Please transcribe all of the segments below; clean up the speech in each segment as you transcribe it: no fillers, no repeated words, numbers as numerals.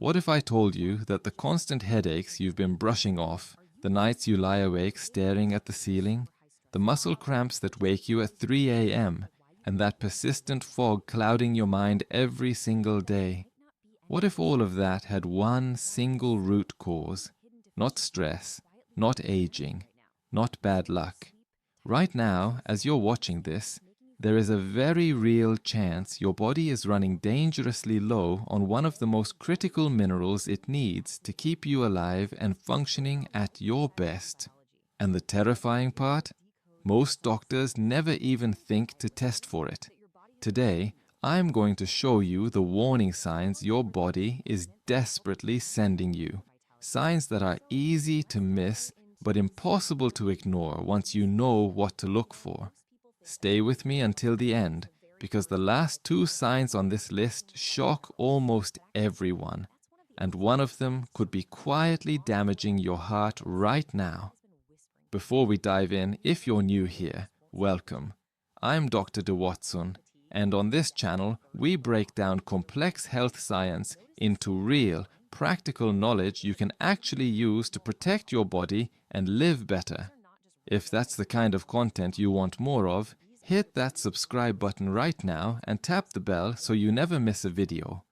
What if I told you that the constant headaches you've been brushing off, the nights you lie awake staring at the ceiling, the muscle cramps that wake you at 3 a.m., and that persistent fog clouding your mind every single day, what if all of that had one single root cause? Not stress, not aging, not bad luck. Right now, as you're watching this, there is a very real chance your body is running dangerously low on one of the most critical minerals it needs to keep you alive and functioning at your best. And the terrifying part? Most doctors never even think to test for it. Today, I'm going to show you the warning signs your body is desperately sending you. Signs that are easy to miss but impossible to ignore once you know what to look for. Stay with me until the end, because the last 2 signs on this list shock almost everyone, and one of them could be quietly damaging your heart right now. Before we dive in, if you're new here, welcome. I'm Dr. Watsun, and on this channel, we break down complex health science into real, practical knowledge you can actually use to protect your body and live better. If that's the kind of content you want more of, hit that subscribe button right now and tap the bell so you never miss a video.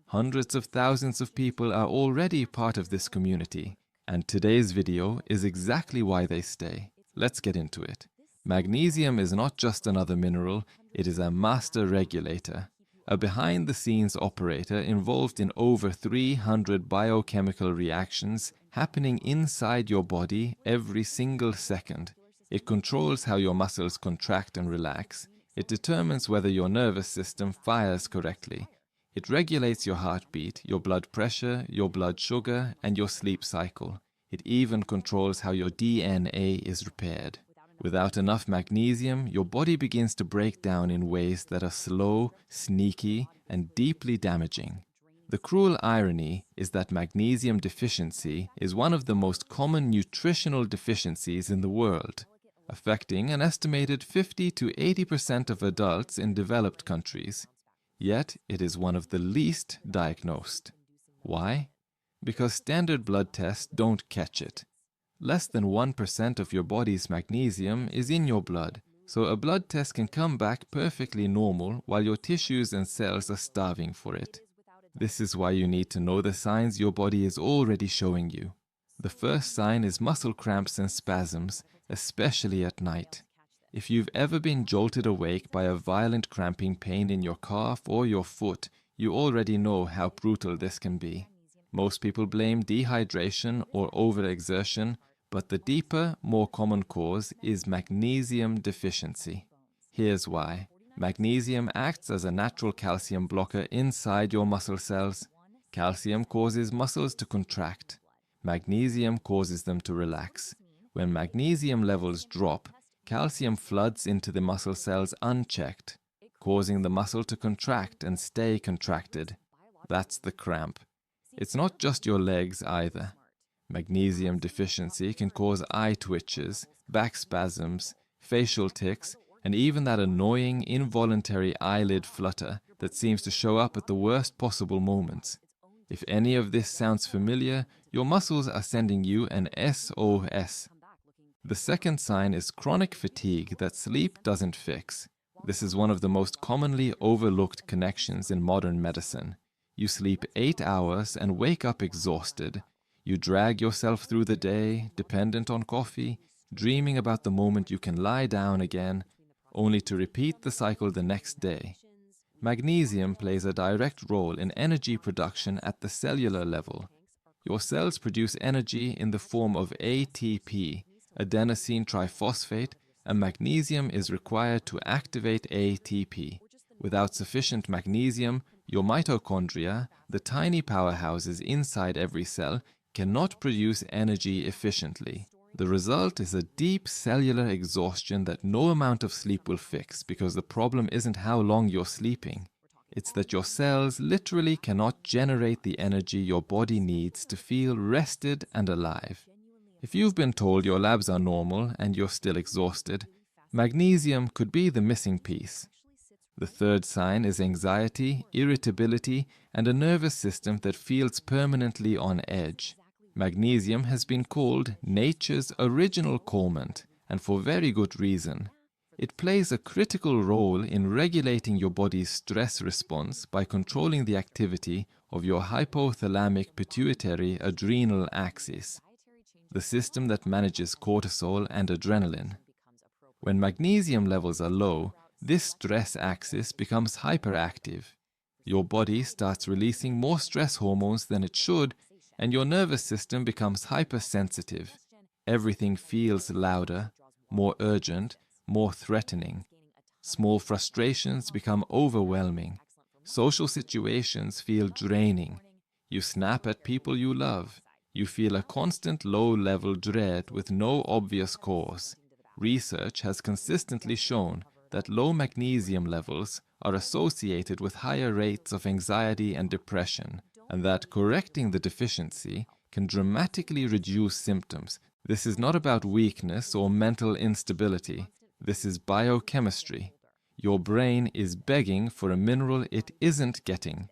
Hundreds of thousands of people are already part of this community, and today's video is exactly why they stay. Let's get into it. Magnesium is not just another mineral, it is a master regulator, a behind-the-scenes operator involved in over 300 biochemical reactions happening inside your body every single second. It controls how your muscles contract and relax. It determines whether your nervous system fires correctly. It regulates your heartbeat, your blood pressure, your blood sugar, and your sleep cycle. It even controls how your DNA is repaired. Without enough magnesium, your body begins to break down in ways that are slow, sneaky, and deeply damaging. The cruel irony is that magnesium deficiency is one of the most common nutritional deficiencies in the world, affecting an estimated 50 to 80% of adults in developed countries. Yet, it is one of the least diagnosed. Why? Because standard blood tests don't catch it. Less than 1% of your body's magnesium is in your blood, so a blood test can come back perfectly normal while your tissues and cells are starving for it. This is why you need to know the signs your body is already showing you. The first sign is muscle cramps and spasms, especially at night. If you've ever been jolted awake by a violent cramping pain in your calf or your foot, you already know how brutal this can be. Most people blame dehydration or overexertion, but the deeper, more common cause is magnesium deficiency. Here's why. Magnesium acts as a natural calcium blocker inside your muscle cells. Calcium causes muscles to contract. Magnesium causes them to relax. When magnesium levels drop, calcium floods into the muscle cells unchecked, causing the muscle to contract and stay contracted. That's the cramp. It's not just your legs either. Magnesium deficiency can cause eye twitches, back spasms, facial tics, and even that annoying involuntary eyelid flutter that seems to show up at the worst possible moments. If any of this sounds familiar, your muscles are sending you an SOS. The second sign is chronic fatigue that sleep doesn't fix. This is one of the most commonly overlooked connections in modern medicine. You sleep 8 hours and wake up exhausted. You drag yourself through the day, dependent on coffee, dreaming about the moment you can lie down again, only to repeat the cycle the next day. Magnesium plays a direct role in energy production at the cellular level. Your cells produce energy in the form of ATP, adenosine triphosphate, and magnesium is required to activate ATP. Without sufficient magnesium, your mitochondria, the tiny powerhouses inside every cell, cannot produce energy efficiently. The result is a deep cellular exhaustion that no amount of sleep will fix, because the problem isn't how long you're sleeping. It's that your cells literally cannot generate the energy your body needs to feel rested and alive. If you've been told your labs are normal and you're still exhausted, magnesium could be the missing piece. The third sign is anxiety, irritability, and a nervous system that feels permanently on edge. Magnesium has been called nature's original calmant, and for very good reason. It plays a critical role in regulating your body's stress response by controlling the activity of your hypothalamic pituitary adrenal axis, the system that manages cortisol and adrenaline. When magnesium levels are low, this stress axis becomes hyperactive. Your body starts releasing more stress hormones than it should, and your nervous system becomes hypersensitive. Everything feels louder, more urgent, more threatening. Small frustrations become overwhelming. Social situations feel draining. You snap at people you love. You feel a constant low-level dread with no obvious cause. Research has consistently shown that low magnesium levels are associated with higher rates of anxiety and depression, and that correcting the deficiency can dramatically reduce symptoms. This is not about weakness or mental instability. This is biochemistry. Your brain is begging for a mineral it isn't getting.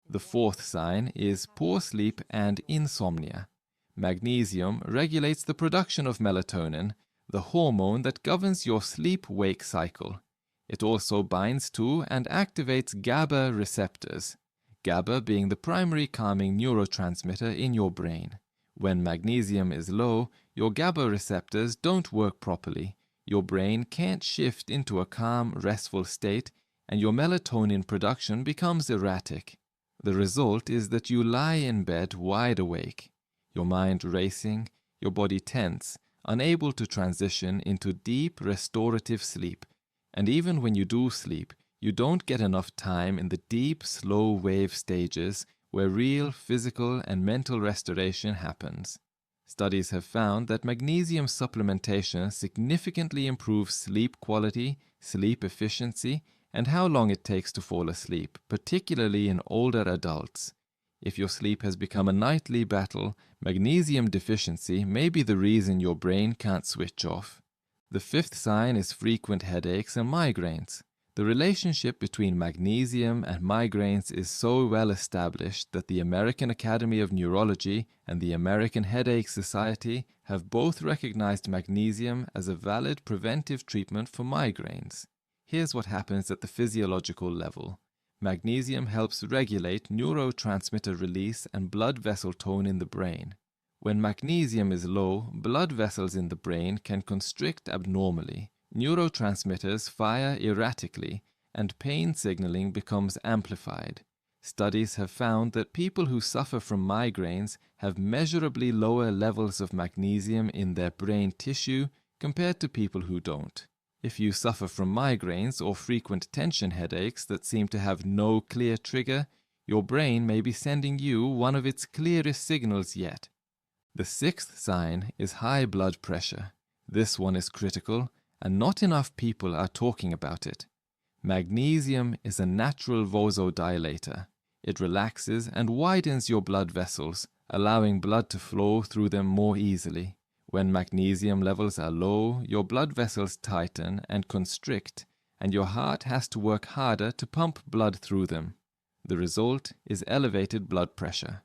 The fourth sign is poor sleep and insomnia. Magnesium regulates the production of melatonin, the hormone that governs your sleep-wake cycle. It also binds to and activates GABA receptors, GABA being the primary calming neurotransmitter in your brain. When magnesium is low, your GABA receptors don't work properly. Your brain can't shift into a calm, restful state, and your melatonin production becomes erratic. The result is that you lie in bed wide awake, your mind racing, your body tense, unable to transition into deep restorative sleep. And even when you do sleep, you don't get enough time in the deep, slow wave stages where real physical and mental restoration happens. Studies have found that magnesium supplementation significantly improves sleep quality, sleep efficiency, and how long it takes to fall asleep, particularly in older adults. If your sleep has become a nightly battle, magnesium deficiency may be the reason your brain can't switch off. The fifth sign is frequent headaches and migraines. The relationship between magnesium and migraines is so well established that the American Academy of Neurology and the American Headache Society have both recognized magnesium as a valid preventive treatment for migraines. Here's what happens at the physiological level. Magnesium helps regulate neurotransmitter release and blood vessel tone in the brain. When magnesium is low, blood vessels in the brain can constrict abnormally. Neurotransmitters fire erratically, and pain signaling becomes amplified. Studies have found that people who suffer from migraines have measurably lower levels of magnesium in their brain tissue compared to people who don't. If you suffer from migraines or frequent tension headaches that seem to have no clear trigger, your brain may be sending you one of its clearest signals yet. The sixth sign is high blood pressure. This one is critical, and not enough people are talking about it. Magnesium is a natural vasodilator. It relaxes and widens your blood vessels, allowing blood to flow through them more easily. When magnesium levels are low, your blood vessels tighten and constrict, and your heart has to work harder to pump blood through them. The result is elevated blood pressure.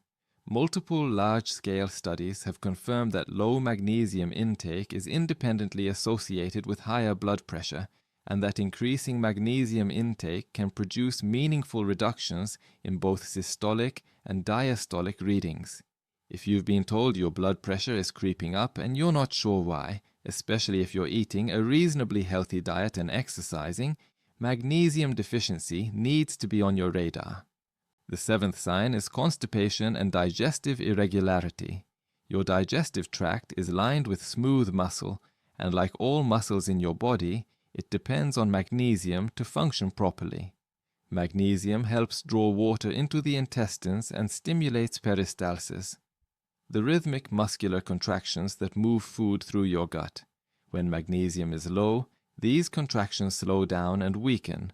Multiple large-scale studies have confirmed that low magnesium intake is independently associated with higher blood pressure, and that increasing magnesium intake can produce meaningful reductions in both systolic and diastolic readings. If you've been told your blood pressure is creeping up and you're not sure why, especially if you're eating a reasonably healthy diet and exercising, magnesium deficiency needs to be on your radar. The seventh sign is constipation and digestive irregularity. Your digestive tract is lined with smooth muscle, and like all muscles in your body, it depends on magnesium to function properly. Magnesium helps draw water into the intestines and stimulates peristalsis, the rhythmic muscular contractions that move food through your gut. When magnesium is low, these contractions slow down and weaken.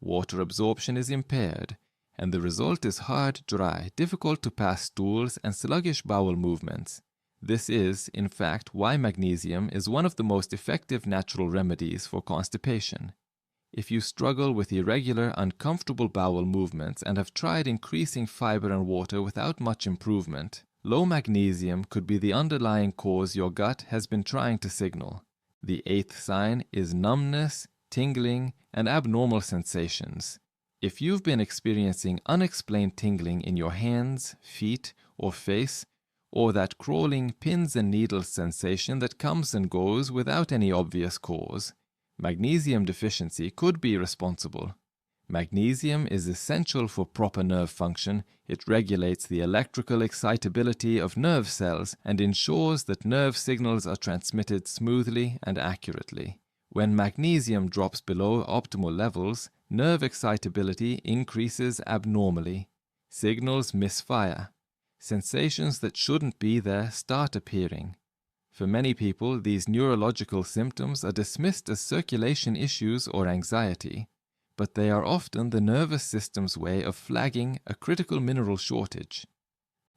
Water absorption is impaired, and the result is hard, dry, difficult to pass stools and sluggish bowel movements. This is, in fact, why magnesium is one of the most effective natural remedies for constipation. If you struggle with irregular, uncomfortable bowel movements and have tried increasing fiber and water without much improvement, low magnesium could be the underlying cause your gut has been trying to signal. The 8th sign is numbness, tingling, and abnormal sensations. If you've been experiencing unexplained tingling in your hands, feet, or face, or that crawling pins and needles sensation that comes and goes without any obvious cause, magnesium deficiency could be responsible. Magnesium is essential for proper nerve function. It regulates the electrical excitability of nerve cells and ensures that nerve signals are transmitted smoothly and accurately. When magnesium drops below optimal levels, nerve excitability increases abnormally. Signals misfire. Sensations that shouldn't be there start appearing. For many people, these neurological symptoms are dismissed as circulation issues or anxiety, but they are often the nervous system's way of flagging a critical mineral shortage.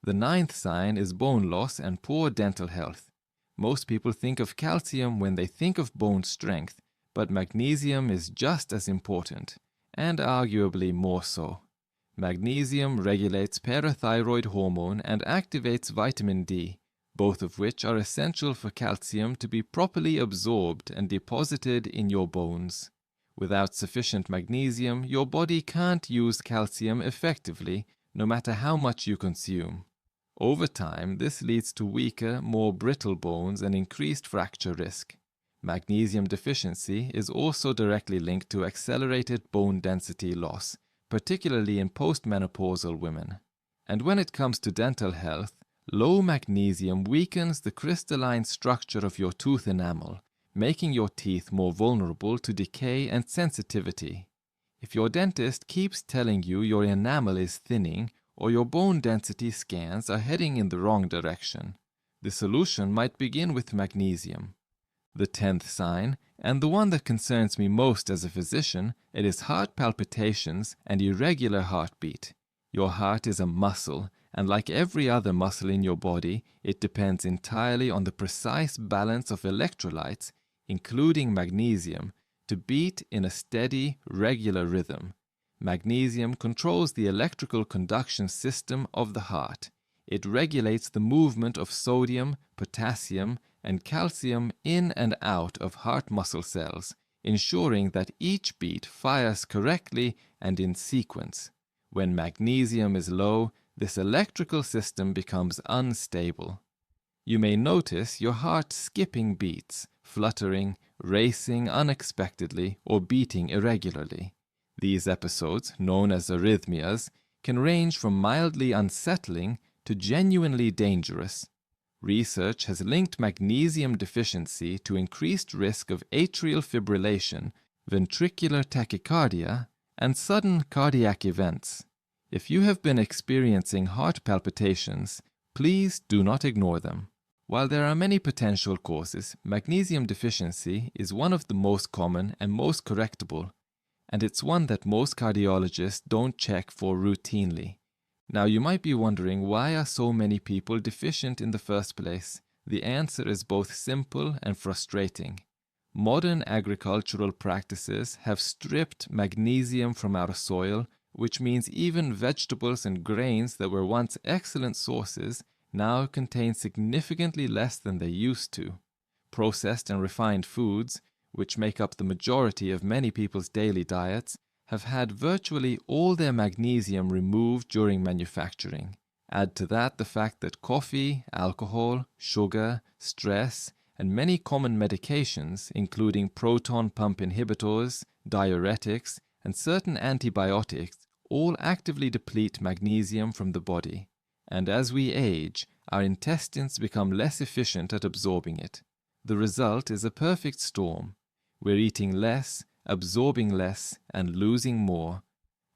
The 9th sign is bone loss and poor dental health. Most people think of calcium when they think of bone strength, but magnesium is just as important, and arguably more so. Magnesium regulates parathyroid hormone and activates vitamin D, both of which are essential for calcium to be properly absorbed and deposited in your bones. Without sufficient magnesium, your body can't use calcium effectively, no matter how much you consume. Over time, this leads to weaker, more brittle bones and increased fracture risk. Magnesium deficiency is also directly linked to accelerated bone density loss, particularly in postmenopausal women. And when it comes to dental health, low magnesium weakens the crystalline structure of your tooth enamel, making your teeth more vulnerable to decay and sensitivity. If your dentist keeps telling you your enamel is thinning or your bone density scans are heading in the wrong direction, the solution might begin with magnesium. The 10th sign, and the one that concerns me most as a physician, it is heart palpitations and irregular heartbeat. Your heart is a muscle, and like every other muscle in your body, it depends entirely on the precise balance of electrolytes, including magnesium, to beat in a steady, regular rhythm. Magnesium controls the electrical conduction system of the heart. It regulates the movement of sodium, potassium, and calcium in and out of heart muscle cells, ensuring that each beat fires correctly and in sequence. When magnesium is low, this electrical system becomes unstable. You may notice your heart skipping beats, fluttering, racing unexpectedly, or beating irregularly. These episodes, known as arrhythmias, can range from mildly unsettling to genuinely dangerous. Research has linked magnesium deficiency to increased risk of atrial fibrillation, ventricular tachycardia, and sudden cardiac events. If you have been experiencing heart palpitations, please do not ignore them. While there are many potential causes, magnesium deficiency is one of the most common and most correctable, and it's one that most cardiologists don't check for routinely. Now you might be wondering, why are so many people deficient in the first place? The answer is both simple and frustrating. Modern agricultural practices have stripped magnesium from our soil, which means even vegetables and grains that were once excellent sources now contain significantly less than they used to. Processed and refined foods, which make up the majority of many people's daily diets, have had virtually all their magnesium removed during manufacturing. Add to that the fact that coffee, alcohol, sugar, stress, and many common medications, including proton pump inhibitors, diuretics, and certain antibiotics, all actively deplete magnesium from the body. And as we age, our intestines become less efficient at absorbing it. The result is a perfect storm. We're eating less, absorbing less, and losing more,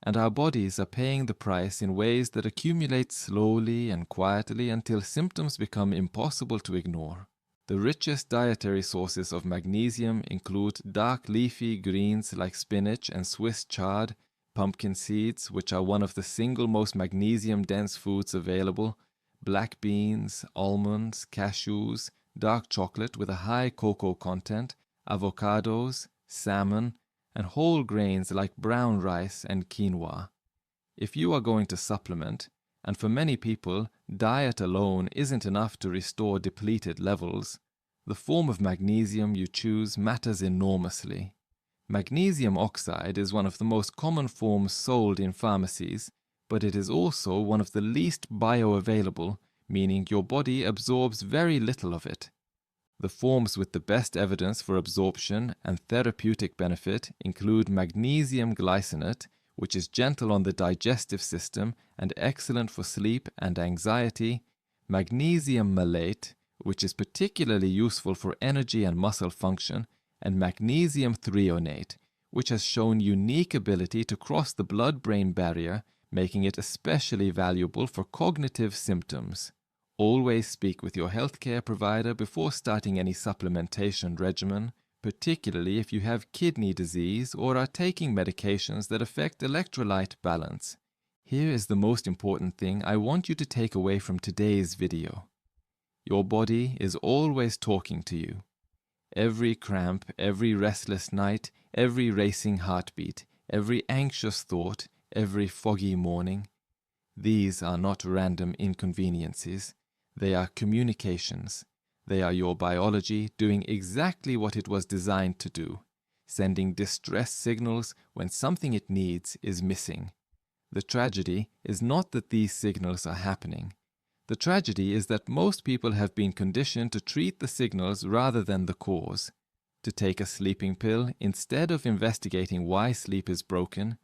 and our bodies are paying the price in ways that accumulate slowly and quietly until symptoms become impossible to ignore. The richest dietary sources of magnesium include dark leafy greens like spinach and Swiss chard, pumpkin seeds, which are one of the single most magnesium-dense foods available, black beans, almonds, cashews, dark chocolate with a high cocoa content, avocados, salmon, and whole grains like brown rice and quinoa. If you are going to supplement, and for many people, diet alone isn't enough to restore depleted levels, the form of magnesium you choose matters enormously. Magnesium oxide is one of the most common forms sold in pharmacies, but it is also one of the least bioavailable, meaning your body absorbs very little of it. The forms with the best evidence for absorption and therapeutic benefit include magnesium glycinate, which is gentle on the digestive system and excellent for sleep and anxiety, magnesium malate, which is particularly useful for energy and muscle function, and magnesium threonate, which has shown unique ability to cross the blood-brain barrier, making it especially valuable for cognitive symptoms. Always speak with your healthcare provider before starting any supplementation regimen, particularly if you have kidney disease or are taking medications that affect electrolyte balance. Here is the most important thing I want you to take away from today's video. Your body is always talking to you. Every cramp, every restless night, every racing heartbeat, every anxious thought, every foggy morning. These are not random inconveniences. They are communications. They are your biology doing exactly what it was designed to do, sending distress signals when something it needs is missing. The tragedy is not that these signals are happening. The tragedy is that most people have been conditioned to treat the signals rather than the cause, to take a sleeping pill instead of investigating why sleep is broken,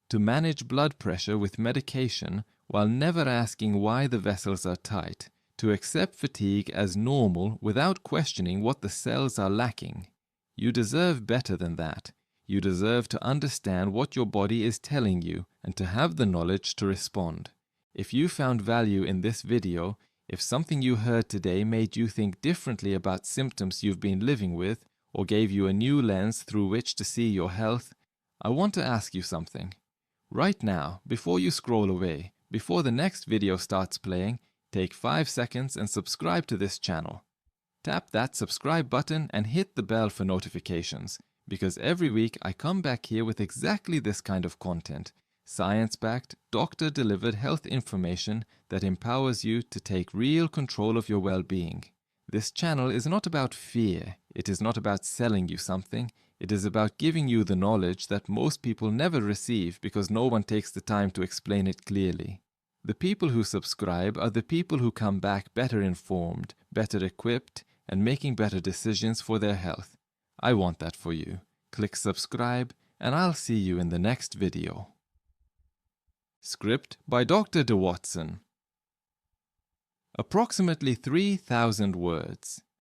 to manage blood pressure with medication while never asking why the vessels are tight, to accept fatigue as normal without questioning what the cells are lacking. You deserve better than that. You deserve to understand what your body is telling you and to have the knowledge to respond. If you found value in this video, if something you heard today made you think differently about symptoms you've been living with or gave you a new lens through which to see your health, I want to ask you something. Right now, before you scroll away, before the next video starts playing, take 5 seconds and subscribe to this channel. Tap that subscribe button and hit the bell for notifications, because every week I come back here with exactly this kind of content. Science-backed, doctor-delivered health information that empowers you to take real control of your well-being. This channel is not about fear. It is not about selling you something. It is about giving you the knowledge that most people never receive because no one takes the time to explain it clearly. The people who subscribe are the people who come back better informed, better equipped, and making better decisions for their health. I want that for you. Click subscribe, and I'll see you in the next video. Script by Dr. Watsun. Approximately 3,000 words.